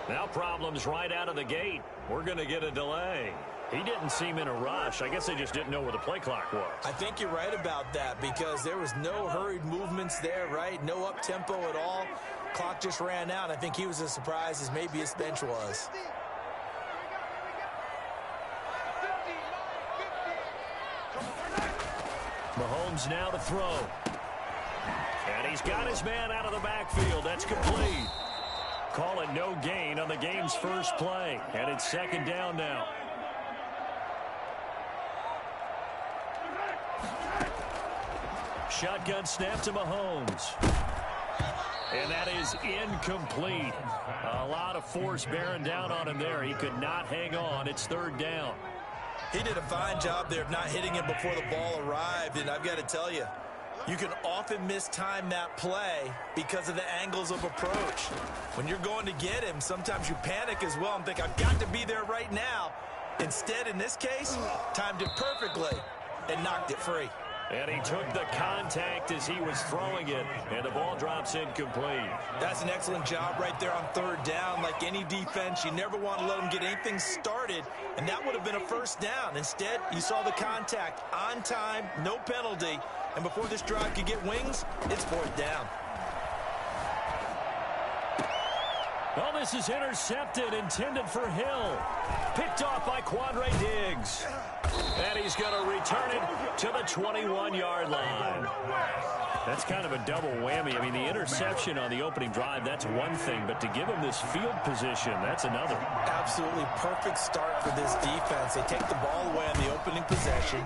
Now problems right out of the gate. We're going to get a delay. He didn't seem in a rush. I guess they just didn't know where the play clock was. I think you're right about that because there was no hurried movements there, right? No up-tempo at all. Clock just ran out. I think he was as surprised as maybe his bench was. Mahomes now to throw. And he's got his man out of the backfield. That's complete. Call it no gain on the game's first play. And it's second down now. Shotgun snap to Mahomes. And that is incomplete. A lot of force bearing down on him there. He could not hang on. It's third down. He did a fine job there of not hitting him before the ball arrived. And I've got to tell you, you can often mistime that play because of the angles of approach. When you're going to get him, sometimes you panic as well and think, I've got to be there right now. Instead, in this case, timed it perfectly and knocked it free. And he took the contact as he was throwing it, and the ball drops incomplete. That's an excellent job right there on third down. Like any defense, you never want to let them get anything started, and that would have been a first down. Instead, you saw the contact on time, no penalty, and before this drive could get wings, it's fourth down. Well, this is intercepted, intended for Hill. Picked off by Quandre Diggs. And he's going to return it to the 21-yard line. That's kind of a double whammy. I mean, the interception on the opening drive, that's one thing. But to give him this field position, that's another. Absolutely perfect start for this defense. They take the ball away on the opening possession.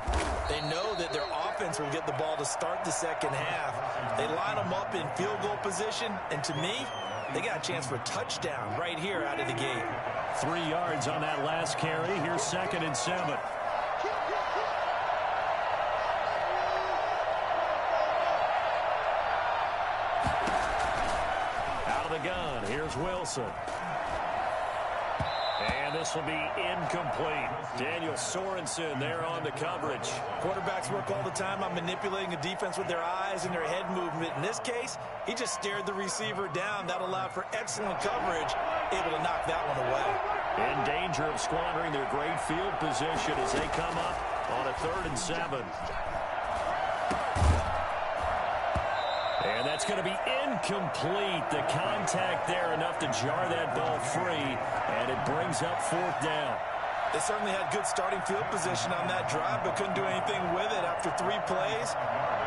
They know that their offense will get the ball to start the second half. They line them up in field goal position. And to me, they got a chance for a touchdown right here out of the gate. 3 yards on that last carry. Here's 2nd and 7. Gun. Here's Wilson. And this will be incomplete. Daniel Sorensen there on the coverage. Quarterbacks work all the time on manipulating a defense with their eyes and their head movement. In this case, he just stared the receiver down. That allowed for excellent coverage, able to knock that one away. In danger of squandering their great field position as they come up on a 3rd and 7. And that's going to be incomplete. The contact there enough to jar that ball free, and it brings up 4th down. They certainly had good starting field position on that drive, but couldn't do anything with it after 3 plays.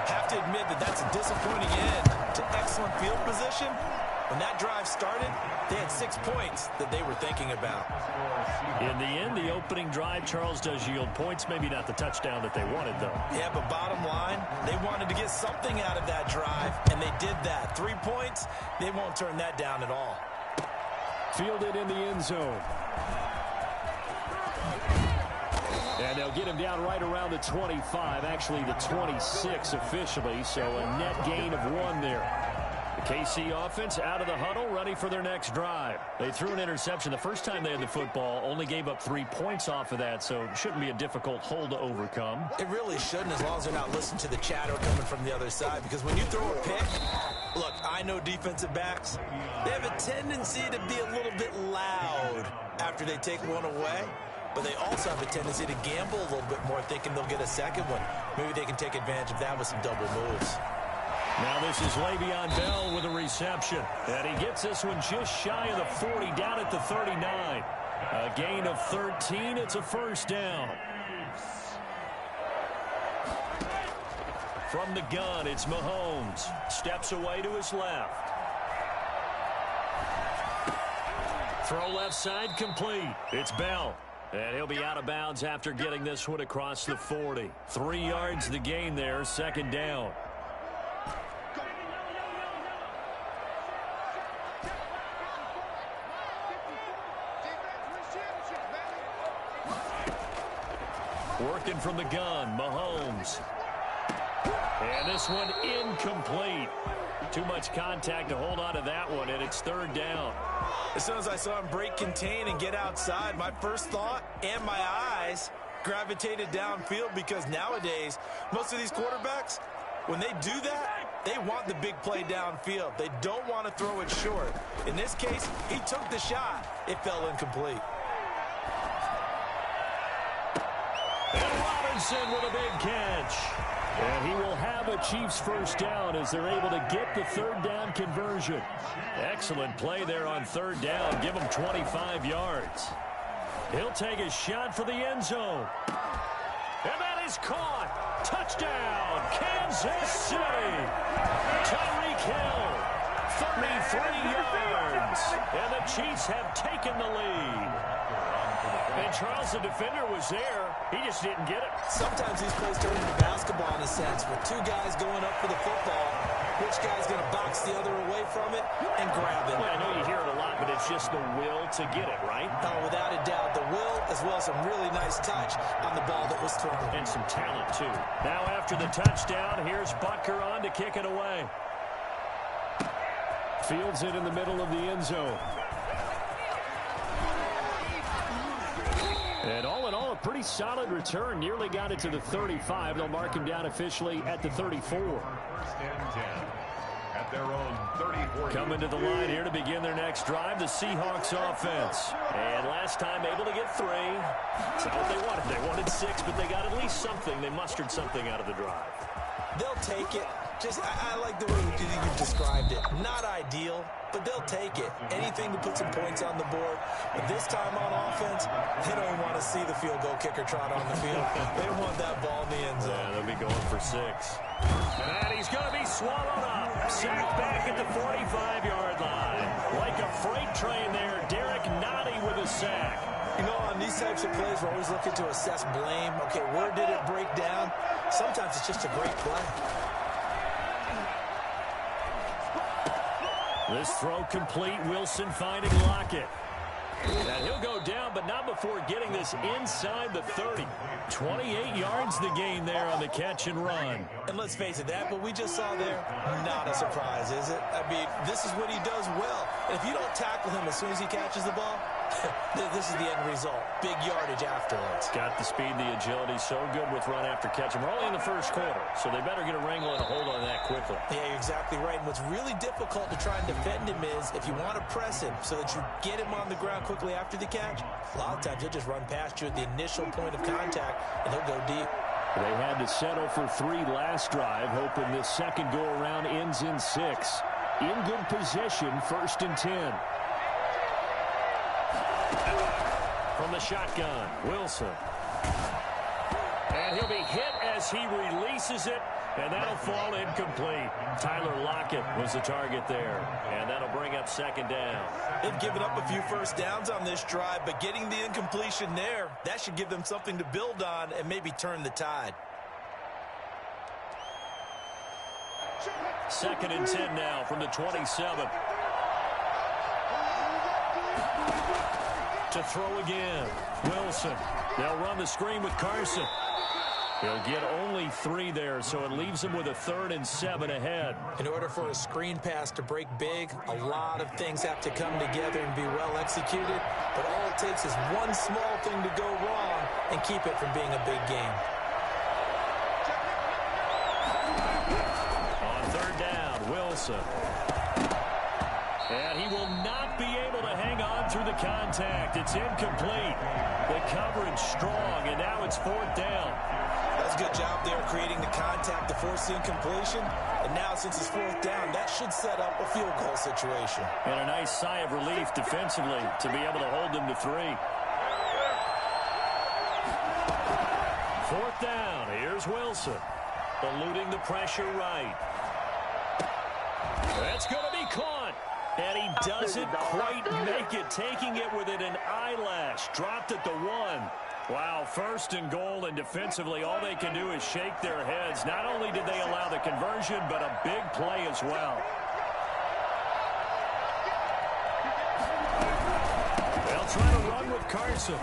Have to admit that that's a disappointing end to excellent field position. When that drive started, they had 6 points that they were thinking about. In the end, the opening drive, Charles, does yield points. Maybe not the touchdown that they wanted, though. Yeah, but bottom line, they wanted to get something out of that drive, and they did that. 3 points, they won't turn that down at all. Fielded in the end zone. And they'll get him down right around the 25, actually the 26 officially, so a net gain of 1 there. The KC offense out of the huddle, ready for their next drive. They threw an interception the first time they had the football, only gave up 3 points off of that, so it shouldn't be a difficult hole to overcome. It really shouldn't, as long as they're not listening to the chatter coming from the other side, because when you throw a pick, look, I know defensive backs, they have a tendency to be a little bit loud after they take one away, but they also have a tendency to gamble a little bit more, thinking they'll get a second one. Maybe they can take advantage of that with some double moves. Now this is Le'Veon Bell with a reception. And he gets this one just shy of the 40, down at the 39. A gain of 13. It's a first down. From the gun, it's Mahomes. Steps away to his left. Throw left side complete. It's Bell. And he'll be out of bounds after getting this one across the 40. 3 yards the gain there, 2nd down. Working from the gun, Mahomes. And this one incomplete. Too much contact to hold on to that one, and it's 3rd down. As soon as I saw him break contain and get outside, my first thought and my eyes gravitated downfield, because nowadays, most of these quarterbacks, when they do that, They want the big play downfield. They don't want to throw it short. In this case, he took the shot. It fell incomplete. And Robinson with a big catch. And he will have a Chiefs first down as they're able to get the third down conversion. Excellent play there on third down. Give him 25 yards. He'll take a shot for the end zone. And that is caught. Touchdown, Kansas City. Tyreek Hill, 33 yards. And the Chiefs have taken the lead. And Charles, the defender, was there. He just didn't get it. Sometimes these plays turn into basketball in a sense. With two guys going up for the football, which guy's going to box the other away from it and grab it? Well, I know you hear it a lot, but it's just the will to get it, right? Oh, without a doubt. The will, as well as some really nice touch on the ball that was thrown. And some talent, too. Now, after the touchdown, here's Butker on to kick it away. Fields it in the middle of the end zone. And all in all, a pretty solid return. Nearly got it to the 35. They'll mark him down officially at the 34. First and 10 at their own 34. Coming to the line here to begin their next drive, the Seahawks offense. And last time able to get 3. That's not what they wanted. They wanted 6, but they got at least something. They mustered something out of the drive. They'll take it. I like the way you described it. Not ideal, but they'll take it. Anything to put some points on the board. But this time on offense, they don't want to see the field goal kicker trot on the field. They want that ball in the end zone. Yeah, they'll be going for 6. And he's going to be swallowed up. Sacked back at the 45-yard line. Like a freight train there, Derek Nottie with a sack. You know, on these types of plays, we're always looking to assess blame. Okay, where did it break down? Sometimes it's just a great play. This throw complete. Wilson finding Lockett. And he'll go down, but not before getting this inside the 30. 28 yards the gain there on the catch and run. And let's face it, that what we just saw there, not a surprise, is it? I mean, this is what he does well. And if you don't tackle him as soon as he catches the ball, this is the end result. Big yardage afterwards. Got the speed, the agility, so good with run after catch. And we're only in the first quarter, so they better get a wrangle and a hold on that quickly. Yeah, you're exactly right. And what's really difficult to try and defend him is if you want to press him so that you get him on the ground quickly after the catch, a lot of times he'll just run past you at the initial point of contact, and he'll go deep. They had to settle for 3 last drive, hoping this second go-around ends in 6. In good position, 1st and 10. From the shotgun, Wilson. And he'll be hit as he releases it, and that'll fall incomplete. Tyler Lockett was the target there, and that'll bring up 2nd down. They've given up a few first downs on this drive, but getting the incompletion there, that should give them something to build on and maybe turn the tide. 2nd and 10 now from the 27. To throw again, Wilson. They'll run the screen with Carson. He'll get only 3 there, so it leaves him with a 3rd and 7 ahead. In order for a screen pass to break big, a lot of things have to come together and be well executed. But all it takes is one small thing to go wrong and keep it from being a big game. On 3rd down, Wilson. And he will not be able to hang on through the contact. It's incomplete. The coverage strong, and now it's 4th down. That's a good job there creating the contact to force the incompletion. And now since it's 4th down, that should set up a field goal situation. And a nice sigh of relief defensively to be able to hold them to 3. 4th down. Here's Wilson. Eluding the pressure right. That's going to be caught. And he doesn't quite make it, taking it within an eyelash. Dropped at the 1. Wow, 1st and goal, and defensively all they can do is shake their heads. Not only did they allow the conversion, but a big play as well. They'll try to run with Carson.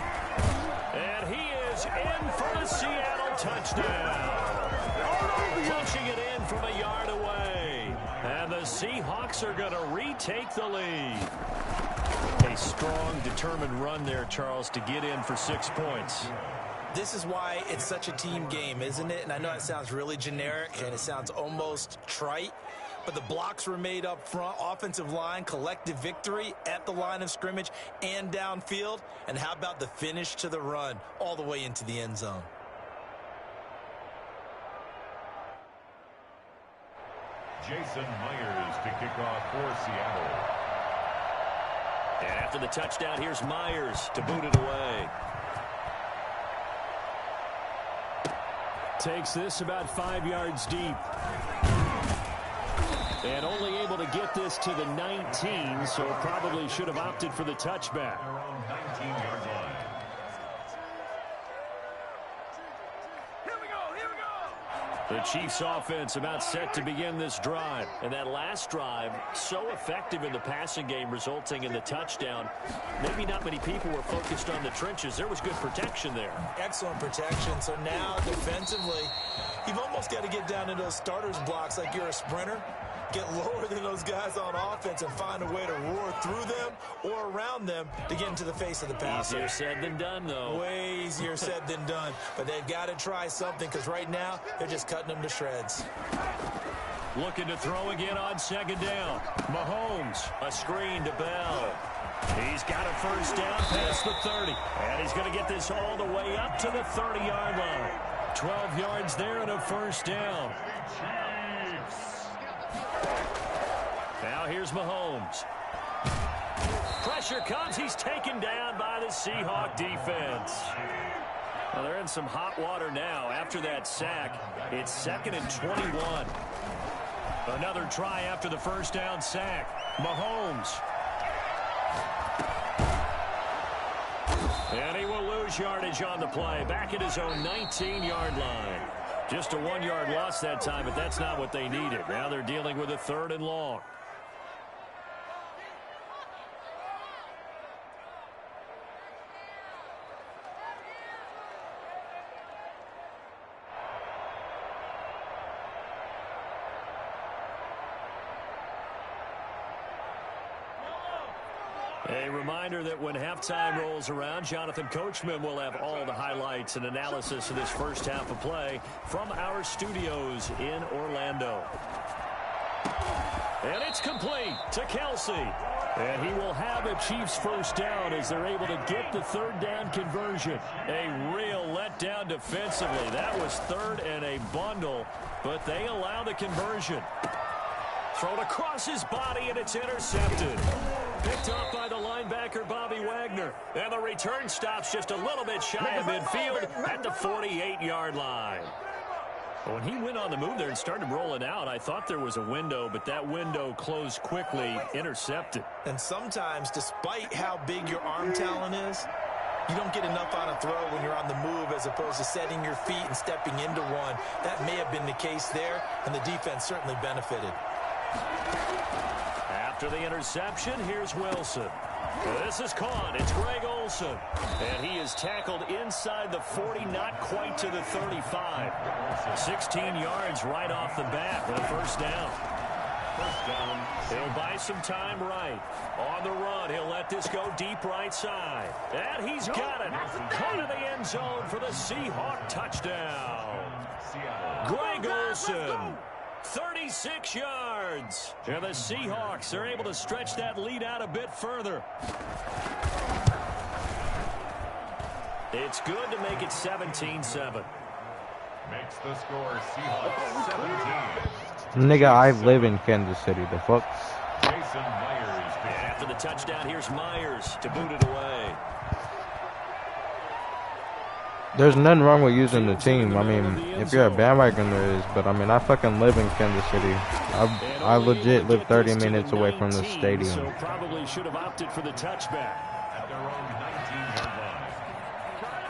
And he is in for the Seattle touchdown. Pushing it in from a yard away. And the Seahawks are going to retake the lead. A strong, determined run there, Charles, to get in for 6 points. This is why it's such a team game, isn't it? And I know it sounds really generic and it sounds almost trite, but the blocks were made up front. Offensive line, collective victory at the line of scrimmage and downfield. And how about the finish to the run all the way into the end zone? Jason Myers to kick off for Seattle. And after the touchdown, here's Myers to boot it away. Takes this about 5 yards deep. And only able to get this to the 19, so probably should have opted for the touchback. Around 19-yard line. The Chiefs offense about set to begin this drive. And that last drive, so effective in the passing game, resulting in the touchdown. Maybe not many people were focused on the trenches. There was good protection there. Excellent protection. So now defensively, you've almost got to get down into those starters blocks like you're a sprinter. Get lower than those guys on offense and find a way to roar through them or around them to get into the face of the passer. Easier said than done, though. Way easier said than done. But they've got to try something because right now they're just cutting them to shreds. Looking to throw again on second down. Mahomes, a screen to Bell. He's got a first down past the 30. And he's going to get this all the way up to the 30-yard line. 12 yards there and a first down. Now here's Mahomes. Pressure comes. He's taken down by the Seahawk defense. Well, they're in some hot water now. After that sack, it's 2nd and 21. Another try after the first down sack. Mahomes. And he will lose yardage on the play. Back at his own 19-yard line. Just a 1-yard loss that time, but that's not what they needed. Now they're dealing with a 3rd and long. A reminder that when halftime rolls around, Jonathan Coachman will have all the highlights and analysis of this first half of play from our studios in Orlando. And it's complete to Kelsey. And he will have a Chiefs first down as they're able to get the 3rd down conversion. A real letdown defensively. That was 3rd and a bundle, but they allow the conversion. Thrown across his body, and it's intercepted. Picked off by the linebacker, Bobby Wagner. And the return stops just a little bit shy of midfield at the 48-yard line. When he went on the move there and started rolling out, I thought there was a window, but that window closed quickly, intercepted. And sometimes, despite how big your arm talent is, you don't get enough on a throw when you're on the move as opposed to setting your feet and stepping into one. That may have been the case there, and the defense certainly benefited. After the interception, here's Wilson. This is caught. It's Greg Olsen. And he is tackled inside the 40, not quite to the 35. 16 yards right off the bat for the first down. He'll buy some time right. On the run, he'll let this go deep right side. And he's got it. Caught in the end zone for the Seahawk touchdown. Greg Olsen. 36 yards. And the Seahawks are able to stretch that lead out a bit further. It's good to make it 17-7. Makes the score Seahawks 17. Nigga, I live in Kansas City. The fuck? Jason Myers. And after the touchdown, here's Myers to boot it away. There's nothing wrong with using the team. I mean, if you're a bandwagon, there is. But, I mean, I fucking live in Kansas City. I legit live 30 minutes away from the stadium. So probably should have opted for the touchback. At their own 19-yard line.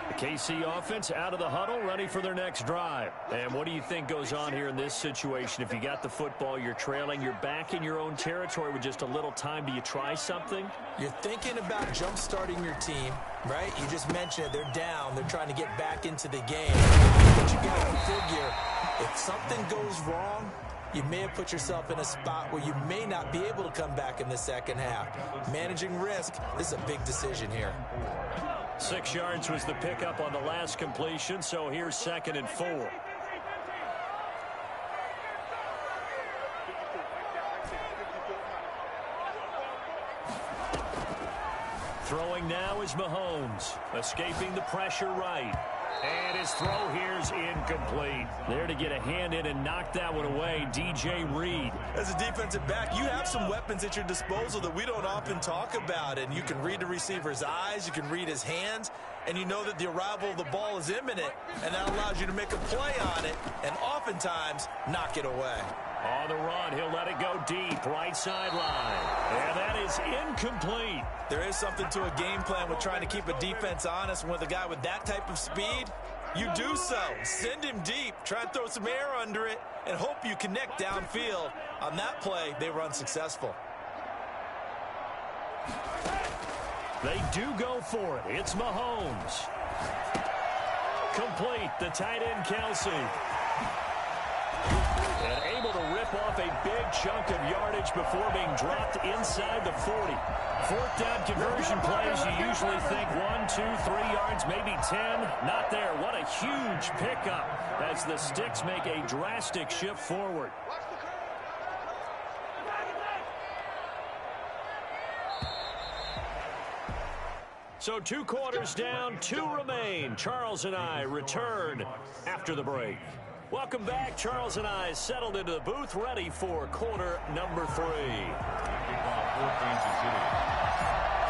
The KC offense out of the huddle, ready for their next drive. And what do you think goes on here in this situation? If you got the football, you're trailing, you're back in your own territory with just a little time. Do you try something? You're thinking about jump-starting your team, right? You just mentioned it. They're down. They're trying to get back into the game. But you got to figure, if something goes wrong, you may have put yourself in a spot where you may not be able to come back in the second half. Managing risk, this is a big decision here. 6 yards was the pickup on the last completion, so here's 2nd and 4. Throwing now is Mahomes, escaping the pressure right. And his throw here is incomplete. There to get a hand in and knock that one away, DJ Reed. As a defensive back, you have some weapons at your disposal that we don't often talk about. And you can read the receiver's eyes, you can read his hands, and you know that the arrival of the ball is imminent. And that allows you to make a play on it and oftentimes knock it away. On the run, he'll let it go deep, right sideline. And that is incomplete. There is something to a game plan with trying to keep a defense honest. With a guy with that type of speed, you do so. Send him deep, try and throw some air under it, and hope you connect downfield. On that play, they were unsuccessful. They do go for it. It's Mahomes. Complete, the tight end Kelsey. And able to rip off a big chunk of yardage before being dropped inside the 40. Fourth down conversion plays, you usually think 1, 2, 3 yards, maybe 10. Not there. What a huge pickup as the Sticks make a drastic shift forward. So 2 quarters down, 2 remain. Charles and I return after the break. Welcome back. Charles and I settled into the booth, ready for quarter number 3.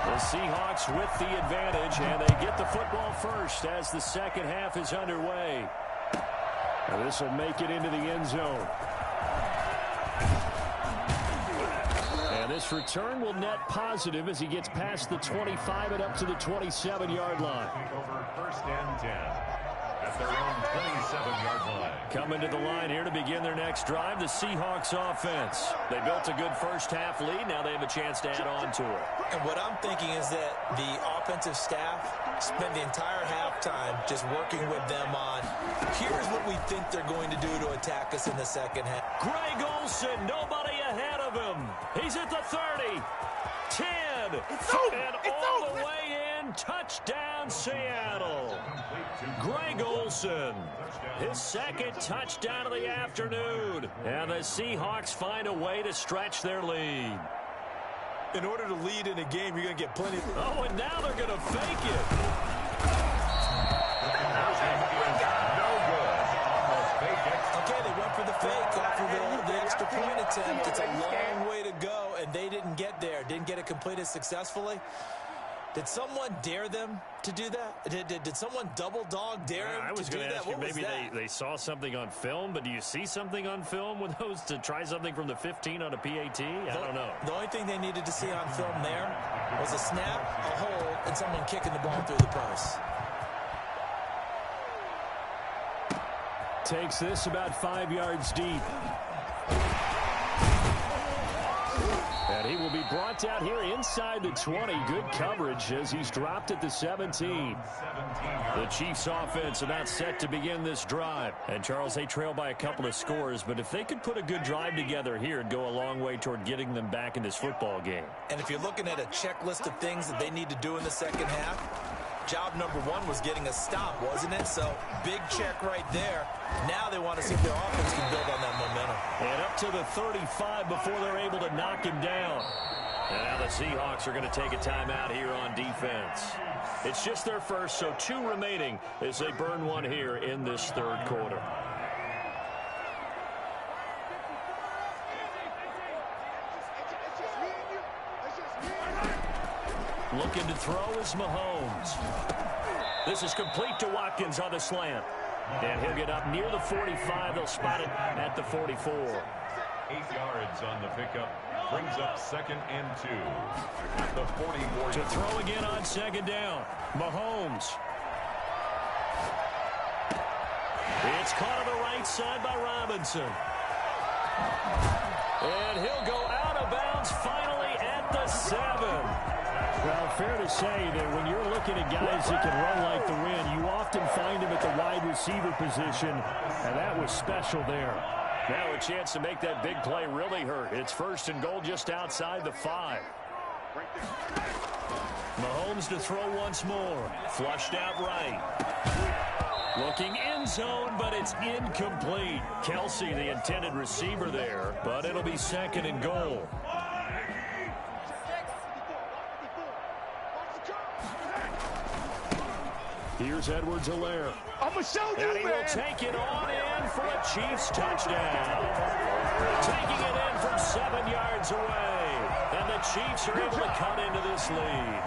The Seahawks with the advantage, and they get the football first as the second half is underway. And this will make it into the end zone. And this return will net positive as he gets past the 25 and up to the 27-yard line. Over first and 10 at their own 27-yard line. Coming to the line here to begin their next drive, the Seahawks offense. They built a good first-half lead. Now they have a chance to add on to it. And what I'm thinking is that the offensive staff spent the entire halftime just working with them on, here's what we think they're going to do to attack us in the second half. Greg Olsen, nobody ahead of him. He's at the 30, 10, and all the way in. Touchdown, Seattle. Greg Olsen, his second touchdown of the afternoon. And the Seahawks find a way to stretch their lead. In order to lead in a game, you're going to get plenty of... Oh, and now they're going to fake it. Okay, they went for the fake off of the extra point attempt. It's a long way to go, and they didn't get there. Didn't get it completed successfully. Did someone dare them to do that? Did someone double dog dare them to do that? I was going to ask you, maybe they saw something on film, but do you see something on film with those to try something from the 15 on a PAT? I don't know. The only thing they needed to see on film there was a snap, a hold, and someone kicking the ball through the post. Takes this about 5 yards deep. And he will be brought out here inside the 20. Good coverage as he's dropped at the 17. The Chiefs offense about set to begin this drive. And Charles, they trail by a couple of scores, but if they could put a good drive together here, it'd go a long way toward getting them back in this football game. And if you're looking at a checklist of things that they need to do in the second half, job number 1 was getting a stop, wasn't it? So, big check right there. Now they want to see if their offense can build on that momentum. And up to the 35 before they're able to knock him down. And now the Seahawks are going to take a timeout here on defense. It's just their first, so 2 remaining as they burn one here in this third quarter. Looking to throw is Mahomes. This is complete to Watkins on the slant. And he'll get up near the 45. They'll spot it at the 44. 8 yards on the pickup. Brings up 2nd and 2. At the 44. To throw again on 2nd down. Mahomes. It's caught on the right side by Robinson. And he'll go out of bounds finally at the 7. Well, fair to say that when you're looking at guys that can run like the wind, you often find them at the wide receiver position, and that was special there. Now a chance to make that big play really hurt. It's 1st and goal just outside the 5. Mahomes to throw once more. Flushed out right. Looking end zone, but it's incomplete. Kelsey, the intended receiver there, but it'll be 2nd and goal. Here's Edwards-Helaire. I'm going to show you, and he will take it on in for a Chiefs touchdown. Taking it in from 7 yards away. And the Chiefs are able to cut into this lead.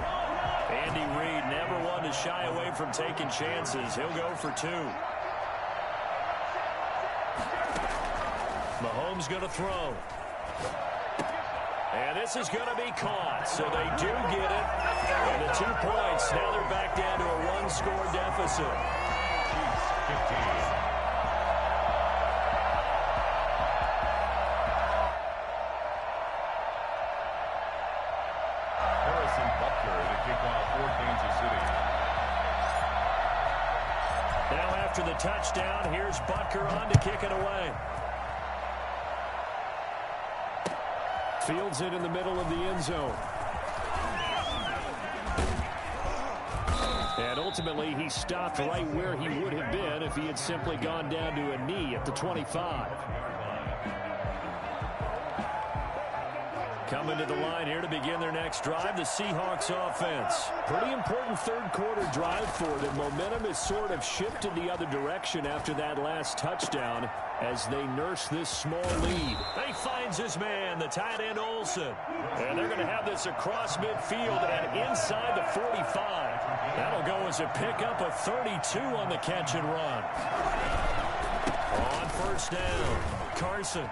Andy Reid never one to shy away from taking chances. He'll go for 2. Mahomes going to throw. And this is going to be caught, so they do get it. And the 2 points, now they're back down to a 1-score deficit. Chiefs 15. Harrison Butker to kick off for Kansas City. Now after the touchdown, here's Butker on to kick it away. Fields it in the middle of the end zone. And ultimately, he stopped right where he would have been if he had simply gone down to a knee at the 25. Coming to the line here to begin their next drive, the Seahawks offense. Pretty important third-quarter drive for them. Momentum has sort of shifted the other direction after that last touchdown as they nurse this small lead. He finds his man, the tight end Olsen. And they're going to have this across midfield and inside the 45. That'll go as a pickup of 32 on the catch and run. On first down, Carson.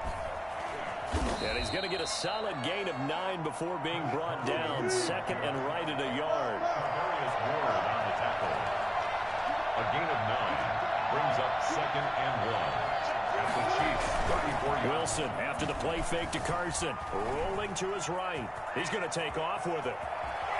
And he's going to get a solid gain of 9 before being brought down. Second and right at a yard. Darius Ward on the tackle. A gain of 9 brings up second and 1. At the Chiefs, 34 yards. Wilson after the play fake to Carson. Rolling to his right. He's going to take off with it.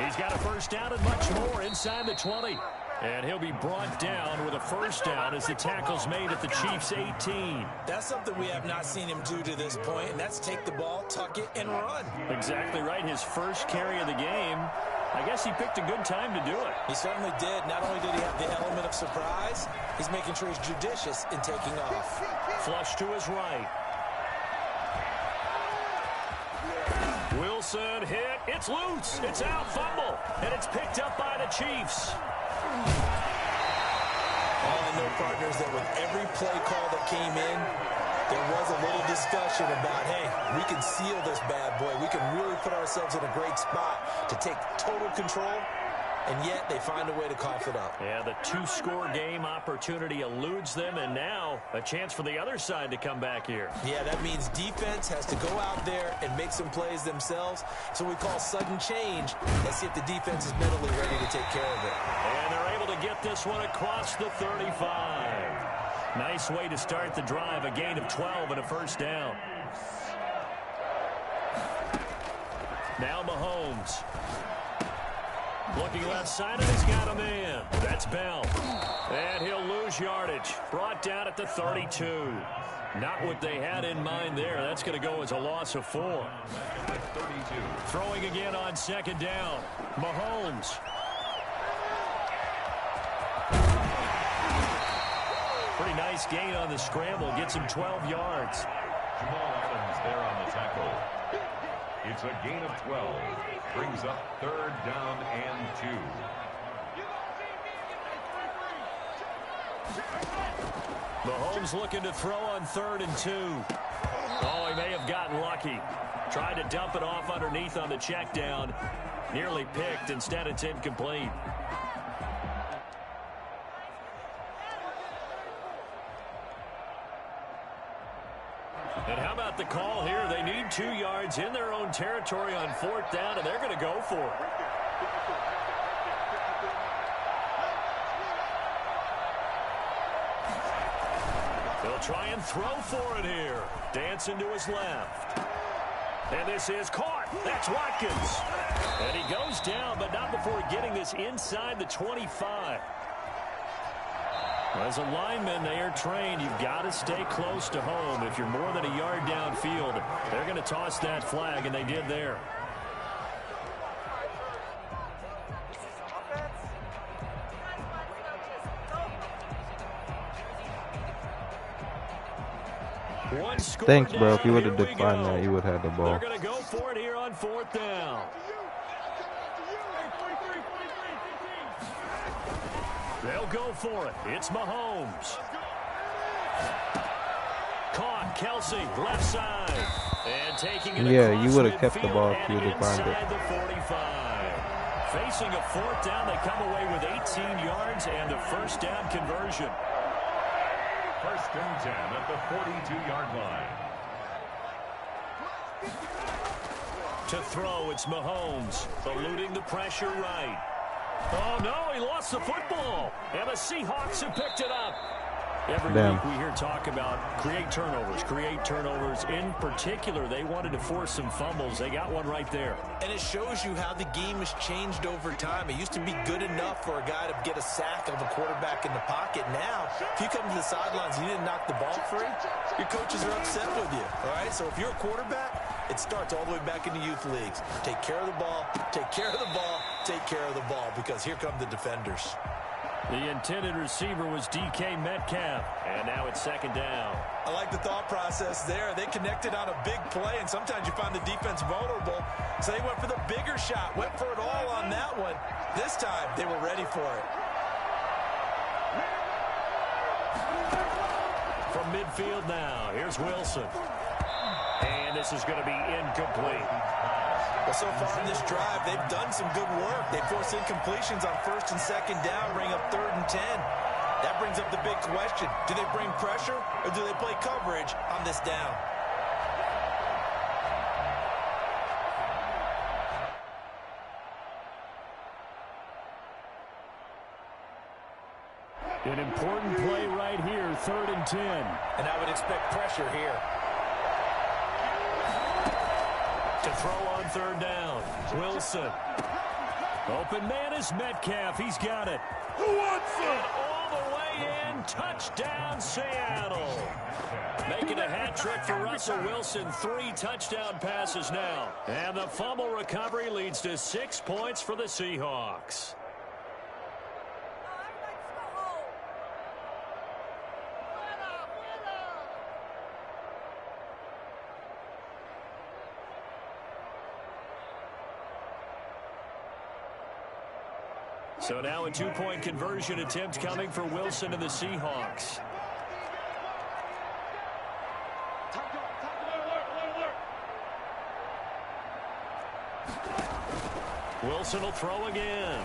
He's got a first down and much more inside the 20. And he'll be brought down with a first down as the tackle's made at the Chiefs' 18. That's something we have not seen him do to this point, and that's take the ball, tuck it, and run. Exactly right. His first carry of the game. I guess he picked a good time to do it. He certainly did. Not only did he have the element of surprise, he's making sure he's judicious in taking off. Flush to his right. Wilson hit. It's loose. It's out. Fumble. And it's picked up by the Chiefs. All I know, partners, that with every play call that came in, there was a little discussion about, hey, we can seal this bad boy. We can really put ourselves in a great spot to take total control, and yet they find a way to cough it up. Yeah, the 2-score game opportunity eludes them, and now a chance for the other side to come back here. Yeah, that means defense has to go out there and make some plays themselves. So we call sudden change. Let's see if the defense is mentally ready to take care of it. And they're able to get this one across the 35. Nice way to start the drive, a gain of 12 and a first down. Now Mahomes. Looking left side, and he's got a man. That's Bell. And he'll lose yardage. Brought down at the 32. Not what they had in mind there. That's going to go as a loss of 4. 32. Throwing again on second down. Mahomes. Pretty nice gain on the scramble. Gets him 12 yards. Jamal Adams there on the tackle. It's a gain of 12. Brings up third down and 2. Mahomes looking to throw on 3rd and 2. Oh, he may have gotten lucky. Tried to dump it off underneath on the check down. Nearly picked. Instead, it's incomplete. And how about the call here? They need 2 yards in their own territory on 4th down, and they're going to go for it. They'll try and throw for it here. Dancing to his left. And this is caught. That's Watkins. And he goes down, but not before getting this inside the 25. As a lineman, they are trained. You've got to stay close to home. If you're more than a yard downfield, they're going to toss that flag, and they did there. Thanks, bro. If you would have defined that, you would have had the ball. They're going to go for it here on 4th down. They'll go for it. It's Mahomes. Caught. Kelsey, left side. And taking it across you would have kept the midfield ball if you and would have burned inside it. the 45. Facing a 4th down, they come away with 18 yards and a first down conversion. First and 10 at the 42-yard line. To throw, it's Mahomes, eluding the pressure right. Oh, no, he lost the football. And the Seahawks have picked it up. Every week we hear talk about create turnovers. In particular, they wanted to force some fumbles. They got one right there. And it shows you how the game has changed over time. It used to be good enough for a guy to get a sack of a quarterback in the pocket. Now, if you come to the sidelines and you didn't knock the ball free, your coaches are upset with you. All right? So if you're a quarterback, it starts all the way back in the youth leagues. Take care of the ball, take care of the ball, take care of the ball, because here come the defenders. The intended receiver was DK Metcalf, and now it's second down. I like the thought process there. They connected on a big play, and sometimes you find the defense vulnerable. So they went for the bigger shot, went for it all on that one. This time, they were ready for it. From midfield now, here's Wilson. And this is going to be incomplete. Well, so far in this drive, they've done some good work. They force incompletions on 1st and 2nd down, bring up 3rd and 10. That brings up the big question. Do they bring pressure or do they play coverage on this down? An important play right here, 3rd and 10. And I would expect pressure here. To throw on 3rd down, Wilson. Open man is Metcalf. He's got it. Who wants it? All the way in. Touchdown, Seattle. Making a hat trick for Russell Wilson. 3 touchdown passes now. And the fumble recovery leads to 6 points for the Seahawks. So now a 2-point conversion attempt coming for Wilson and the Seahawks. Wilson will throw again.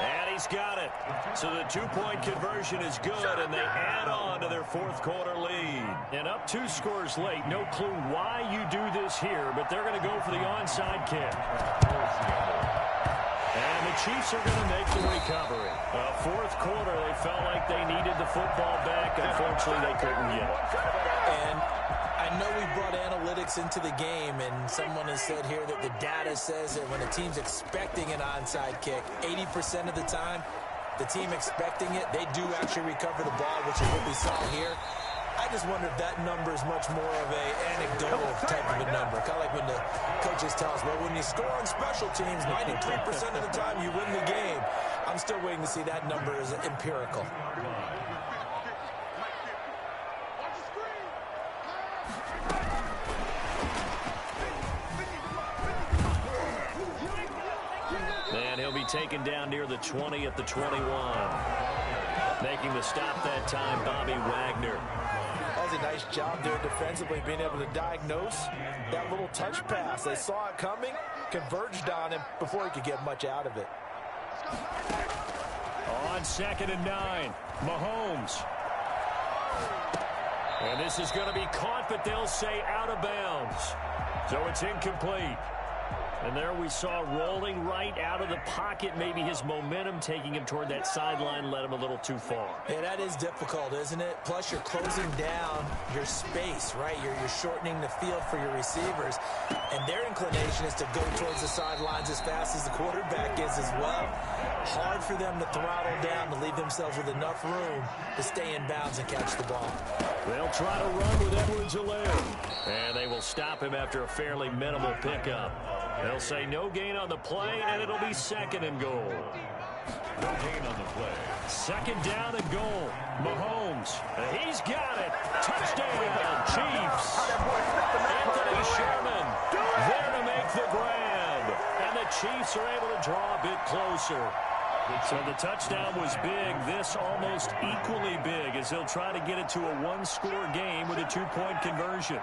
And he's got it. So the 2-point conversion is good, and they add on to their 4th quarter lead. And up 2 scores late. No clue why you do this here, but they're going to go for the onside kick. And the Chiefs are going to make the recovery. 4th quarter, they felt like they needed the football back. Unfortunately, they couldn't get it. And I know we brought analytics into the game, and someone has said here that the data says that when a team's expecting an onside kick, 80% of the time, the team expecting it, they do actually recover the ball, which is what we saw here. I just wonder if that number is much more of an anecdotal type of a number. Kind of like when the coaches tell us, well, when you score on special teams, 93% of the time you win the game. I'm still waiting to see that number as empirical. And he'll be taken down near the 20 at the 21. Making the stop that time, Bobby Wagner. That was a nice job there defensively, being able to diagnose that little touch pass. They saw it coming, converged on him before he could get much out of it. On 2nd and 9, Mahomes. And this is going to be caught, but they'll say out of bounds. So it's incomplete. And there we saw rolling right out of the pocket. Maybe his momentum taking him toward that sideline led him a little too far. Yeah, that is difficult, isn't it? Plus, you're closing down your space, right? You're shortening the field for your receivers. And their inclination is to go towards the sidelines as fast as the quarterback is as well. Hard for them to throttle down to leave themselves with enough room to stay in bounds and catch the ball. They'll try to run with Edwards-Helaire. And they will stop him after a fairly minimal pickup. They'll say no gain on the play, and it'll be 2nd and goal. No gain on the play. 2nd down and goal. Mahomes. He's got it. Touchdown, Chiefs. Anthony Sherman there to make the grab. And the Chiefs are able to draw a bit closer. So the touchdown was big. This almost equally big as they'll try to get it to a one-score game with a two-point conversion.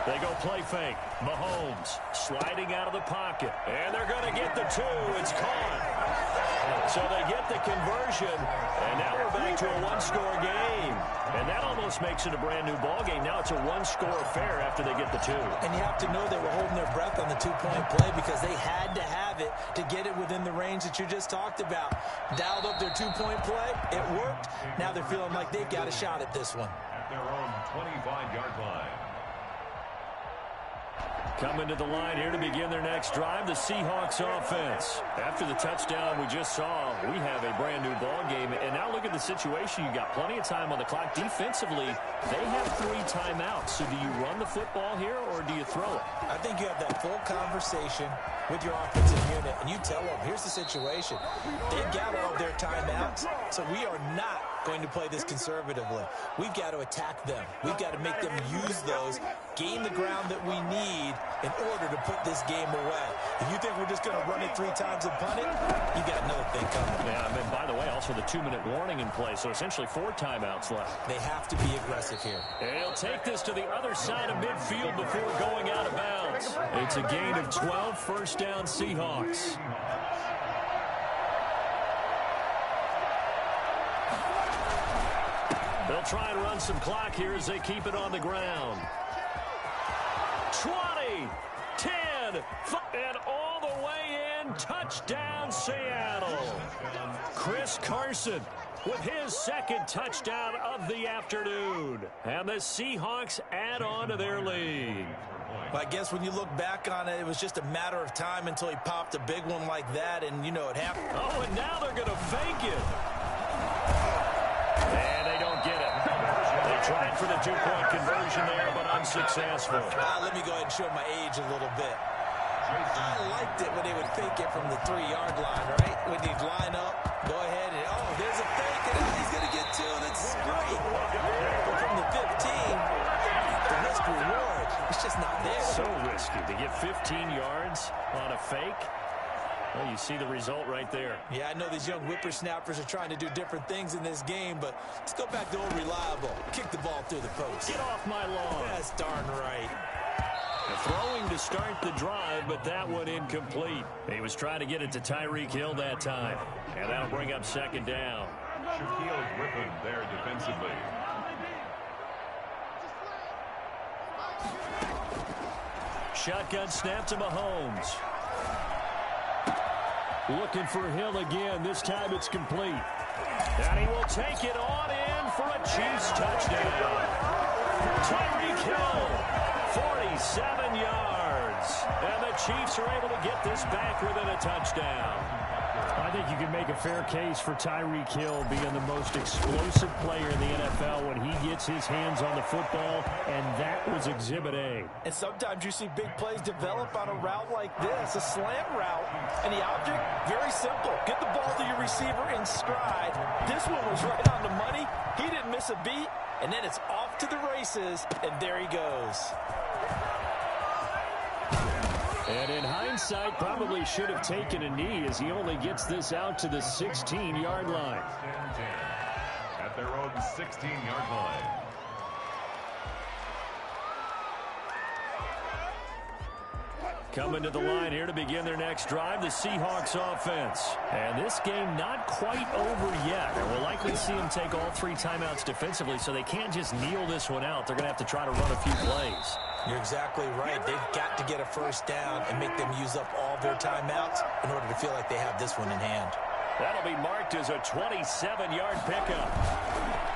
They go play fake. Mahomes sliding out of the pocket. And they're going to get the two. It's caught. So they get the conversion. And now we're back to a one-score game. And that almost makes it a brand-new ball game. Now it's a one-score affair after they get the two. And you have to know they were holding their breath on the two-point play because they had to have it to get it within the range that you just talked about. Dialed up their two-point play. It worked. Now they're feeling like they've got a shot at this one. At their own 25-yard line. Coming to the line here to begin their next drive, the Seahawks offense. After the touchdown we just saw, we have a brand-new ball game. And now look at the situation. You got plenty of time on the clock. Defensively, they have 3 timeouts. So do you run the football here or do you throw it? I think you have that full conversation with your offensive unit, and you tell them, here's the situation. They've got all of their timeouts, so we are not going to play this conservatively. We've got to attack them. We've got to make them use those, gain the ground that we need in order to put this game away. If you think we're just going to run it 3 times and punt it, you got another thing coming. Yeah, and by the way, also the 2-minute warning in play, so essentially 4 timeouts left. They have to be aggressive here. And he'll take this to the other side of midfield before going out of bounds. It's a gain of 12, first down Seahawks. They'll try and run some clock here as they keep it on the ground. 20, 10, and all the way in. Touchdown, Seattle. Chris Carson with his second touchdown of the afternoon. And the Seahawks add on to their lead. Well, I guess when you look back on it, it was just a matter of time until he popped a big one like that, and you know it happened. Oh, and now they're going to fake it. And they don't get it. They tried for the 2-point conversion there, but unsuccessful. Let me go ahead and show my age a little bit. I liked it when they would fake it from the 3-yard line, right? When they'd line up, go ahead, and oh, there's a fake, and he's going to get 2. That's great. But from the 15, the risk reward, it's just not there. So risky to get 15 yards on a fake. Well, you see the result right there. Yeah, I know these young whippersnappers are trying to do different things in this game, but let's go back to old reliable. Kick the ball through the post. Get off my lawn. That's darn right. Throwing to start the drive, but that one incomplete. He was trying to get it to Tyreek Hill that time. And that'll bring up second down. Shaquille Griffin there defensively. Shotgun snap to Mahomes. Looking for Hill again. This time it's complete. And he will take it on in for a Chiefs touchdown. Tyreek Hill, 47 yards. And the Chiefs are able to get this back within a touchdown. I think you can make a fair case for Tyreek Hill being the most explosive player in the NFL when he gets his hands on the football, and that was Exhibit A. And sometimes you see big plays develop on a route like this, a slant route, and the object, very simple. Get the ball to your receiver in stride. This one was right on the money. He didn't miss a beat, and then it's off to the races, and there he goes. And in hindsight, probably should have taken a knee as he only gets this out to the 16-yard line. At their own 16-yard line. Coming to the line here to begin their next drive, the Seahawks offense. And this game not quite over yet. And we'll likely see them take all 3 timeouts defensively, so they can't just kneel this one out. They're going to have to try to run a few plays. You're exactly right. They've got to get a first down and make them use up all their timeouts in order to feel like they have this one in hand. That'll be marked as a 27-yard pickup.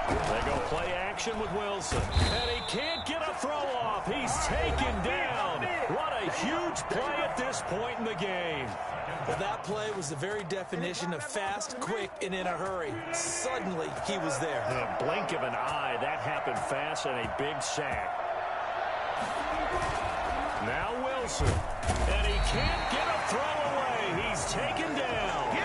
They go play action with Wilson. And he can't get a throw off. He's taken down. What a huge play at this point in the game. Well, that play was the very definition of fast, quick, and in a hurry. Suddenly, he was there. In a blink of an eye, that happened fast and a big sack. Now Wilson. And he can't get a throw away. He's taken down.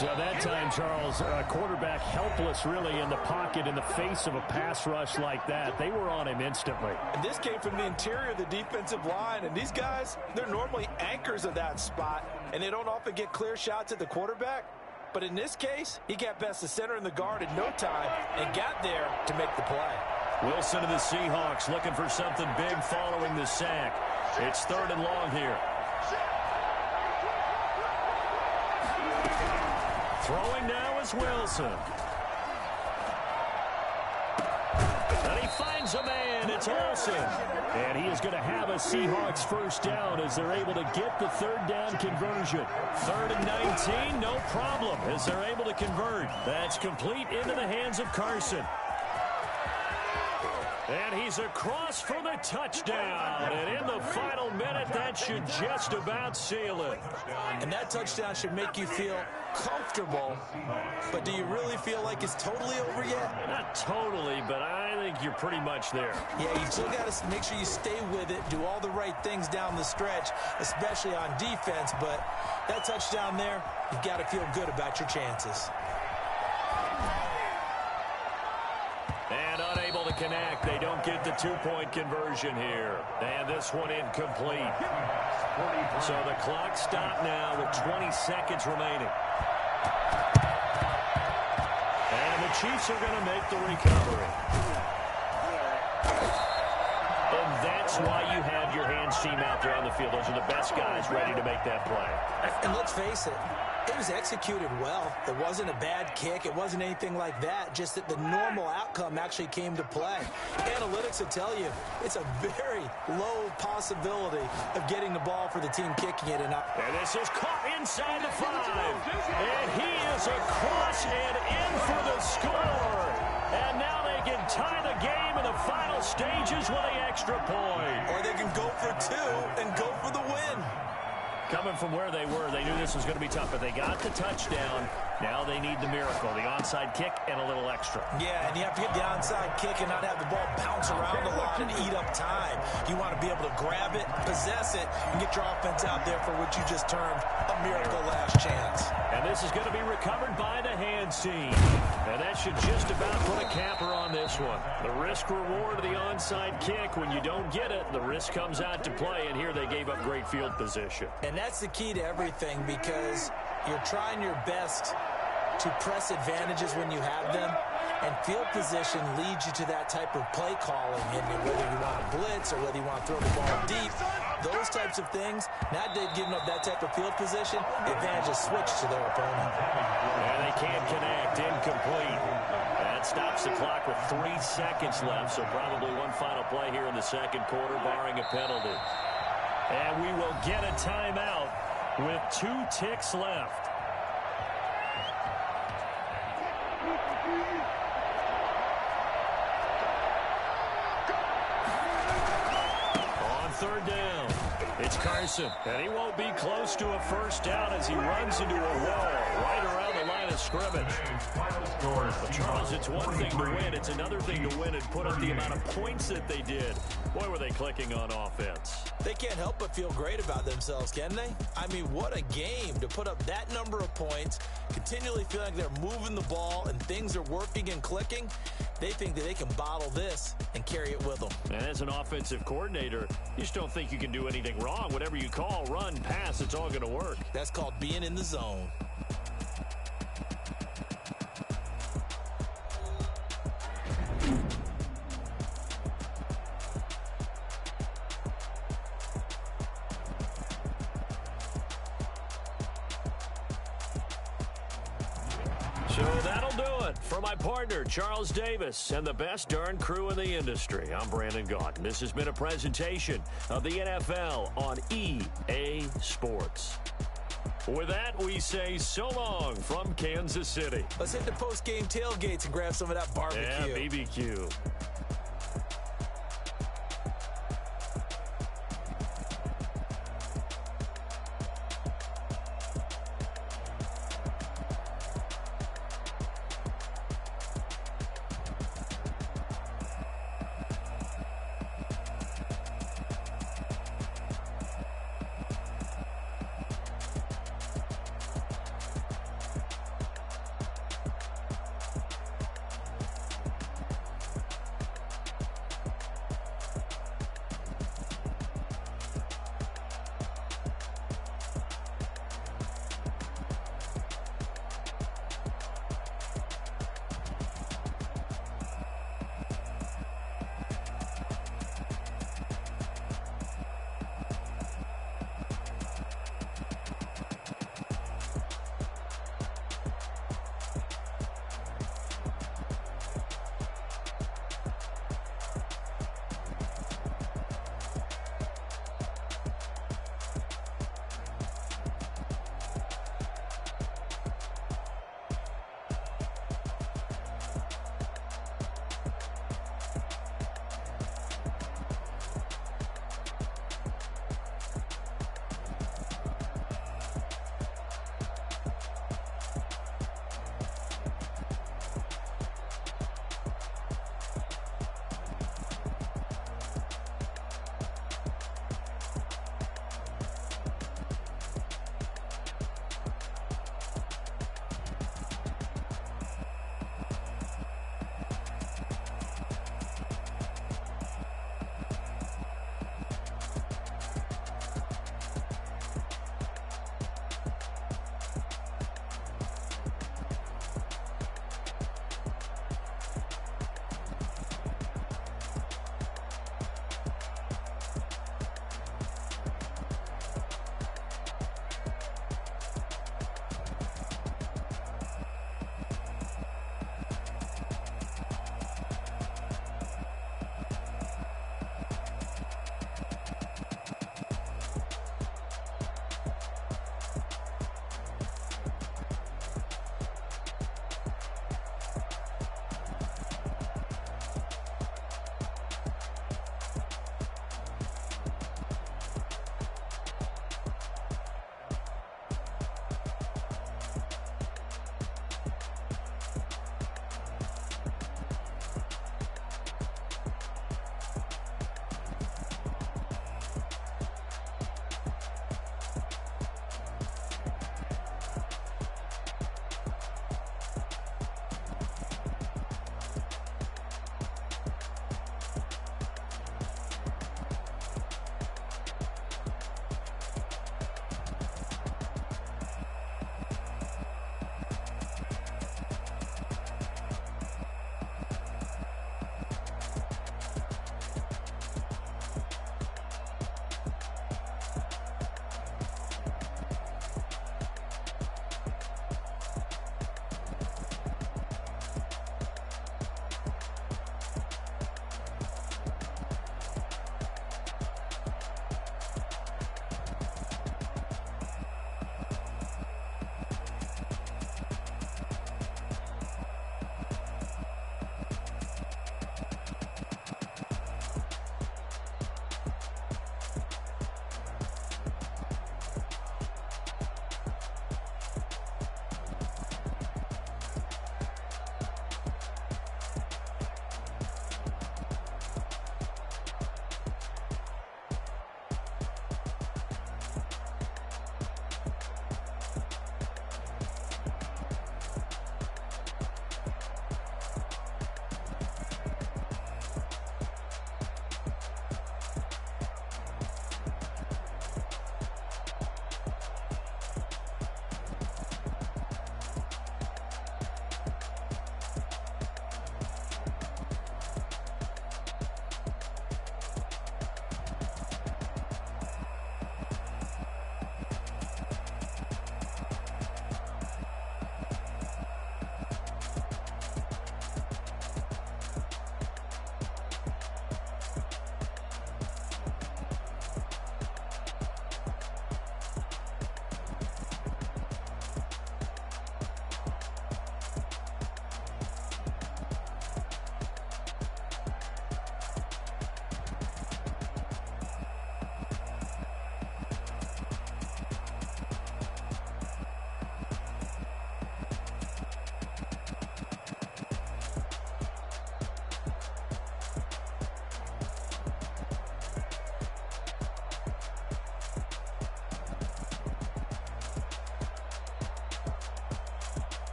So that time, Charles, quarterback helpless really in the pocket in the face of a pass rush like that. They were on him instantly. And this came from the interior of the defensive line. And these guys, they're normally anchors of that spot. And they don't often get clear shots at the quarterback. But in this case, he got past the center and the guard in no time and got there to make the play. Wilson and the Seahawks looking for something big following the sack. It's 3rd and long here. Throwing now is Wilson. And he finds a man. It's Olsen. And he is going to have a Seahawks first down as they're able to get the 3rd down conversion. 3rd and 19, no problem as they're able to convert. That's complete into the hands of Carson. And he's across for the touchdown. And in the final minute, that should just about seal it. And that touchdown should make you feel comfortable. But do you really feel like it's totally over yet? Not totally, but I think you're pretty much there. Yeah, you still got to make sure you stay with it, do all the right things down the stretch, especially on defense. But that touchdown there, you've got to feel good about your chances. And unable to connect. They don't get the 2-point conversion here. And this one incomplete. So the clock stopped now with 20 seconds remaining. And the Chiefs are going to make the recovery. And that's why you have your hands team out there on the field. Those are the best guys ready to make that play. And let's face it, it was executed well. It wasn't a bad kick. It wasn't anything like that. Just that the normal outcome actually came to play. Analytics will tell you it's a very low possibility of getting the ball for the team kicking it. And this is caught inside the 5. And he is across and in for the score. And now they can tie the game in the final stages with the extra point. Or they can go for 2 and go for the win. Coming from where they were, they knew this was going to be tough, but they got the touchdown. Now they need the miracle, the onside kick and a little extra. Yeah, and you have to get the onside kick and not have the ball bounce around a lot and eat up time. You want to be able to grab it, possess it, and get your offense out there for what you just termed a miracle last chance. And this is going to be recovered by the hands team. And that should just about put a capper on this one. The risk-reward of the onside kick, when you don't get it, the risk comes out to play, and here they gave up great field position. And that's the key to everything, because you're trying your best to press advantages when you have them, and field position leads you to that type of play calling. And whether you want to blitz or whether you want to throw the ball deep, those types of things, now they've given up that type of field position, the advantage is switched to their opponent. And they can't connect, incomplete. That stops the clock with 3 seconds left, so probably one final play here in the second quarter, barring a penalty. And we will get a timeout with 2 ticks left. On 3rd down, it's Carson. And he won't be close to a first down as he runs into a wall right around the line of scrimmage. But Charles, it's one thing to win. It's another thing to win and put up the amount of points that they did. Boy, were they clicking on offense. They can't help but feel great about themselves, can they? I mean, what a game to put up that number of points, continually feeling like they're moving the ball and things are working and clicking. They think that they can bottle this and carry it with them. And as an offensive coordinator, you just don't think you can do anything wrong. Whatever you call, run, pass, it's all going to work. That's called being in the zone. So that'll do it for my partner, Charles Davis, and the best darn crew in the industry. I'm Brandon Gaughan. This has been a presentation of the NFL on EA Sports. With that, we say so long from Kansas City. Let's hit the post-game tailgates and grab some of that barbecue. Yeah, BBQ.